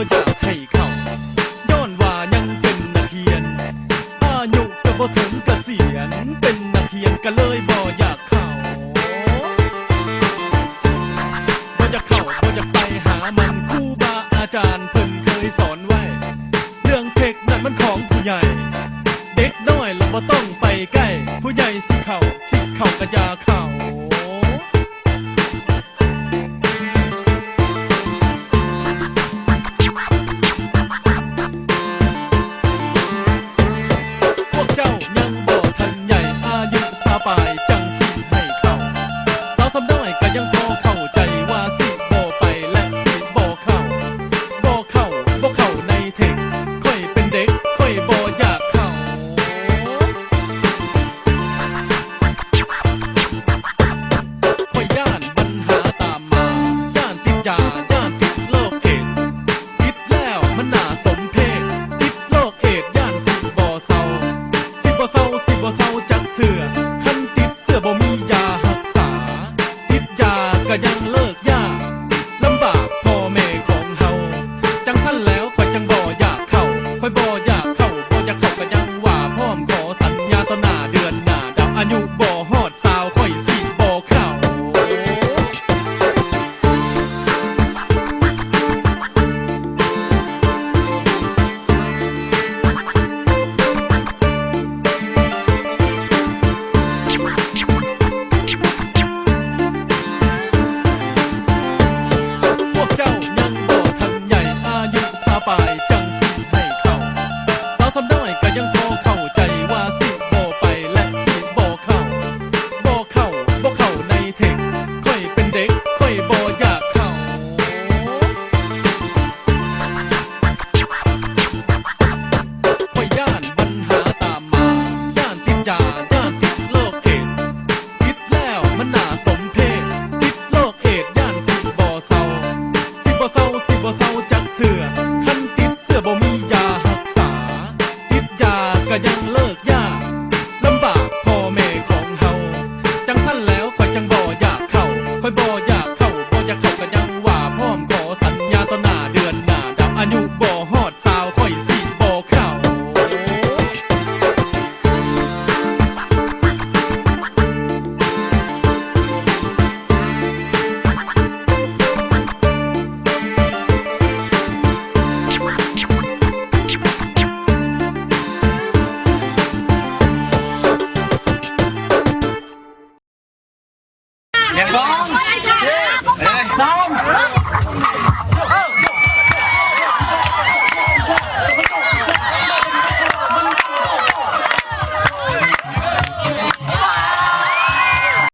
บ่อยากให้เข้าย้อนว่ายังเป็นนักเรียนอายุก็บ่ถึงเกษียณเป็นนักเรียนก็เลยบ่อยากเข้าบ่อยากเข้าบ่อยากไปหามันครูบาอาจารย์เพิ่นเคยสอนไว้เรื่องเทคนั้นมันของผู้ใหญ่เด็กน้อยเราบ่ต้องไปใกล้ผู้ใหญ่สิเข้าก็อย่าเข้าพวกเจ้ายังบ่ทันใหญ่อายุสาปลายจังสิให้เข้าสาวสำน้อยก็ยังพอเข้าใจว่าสิบ่ไปและสิบ่เข้าในเทคค่อยเป็นเด็กค่อยบ่อยากเข้าค่อยย่านปัญหาตามมาย่านติดยาย่านติดโรคเอดส์ติดแล้วมันน่าสมเพชติดโรคเอดส์ย่านสิบ่เศร้าจักเถื่อคันติดเสื้อบ่มียารักษาติดยาก็ยังเลิกยากลำบากพ่อแม่ของเฮาจังสั้นแล้วค่อยจังบ่อยากเข้าค่อยบ่อยากเข้าก็ยังว่าพร้อมขอสัญญาต่อหน้าเดือนหน้าดาวอายุบ่ฮอดสาวค่อยสิบ่เข้าพวกเจ้ายังบ่ทันใหญ่อายุสาปลายจังสิให้เข้าสาวสำน้อยก็ยังพอเข้าใจว่าสิบ่ไปและสิบ่เข้าในเทคค่อยเป็นเด็กค่อยบ่อยากเข้าค่อยย่านปัญหาตามมาย่านติดยาย่านติดโรคเอดส์ติดแล้วมันน่าสมเพชติดโรคเอดส์ย่านสิบ่เศร้าจักเถื่อคันติดเสื้อบ่มียารักษาติดยาก็ยังเลิกยากลำบากพ่อแม่ของเฮาจังสั้นแล้วค่อยจังบ่อยากเข้าค่อยบ่อยากเข้าก็ยังว่าพร้อมขอสัญญาต่อหน้าเดือนหน้าดาวอายุบ่ฮอดสาวค่อยสิบ่เข้ายังบ้อง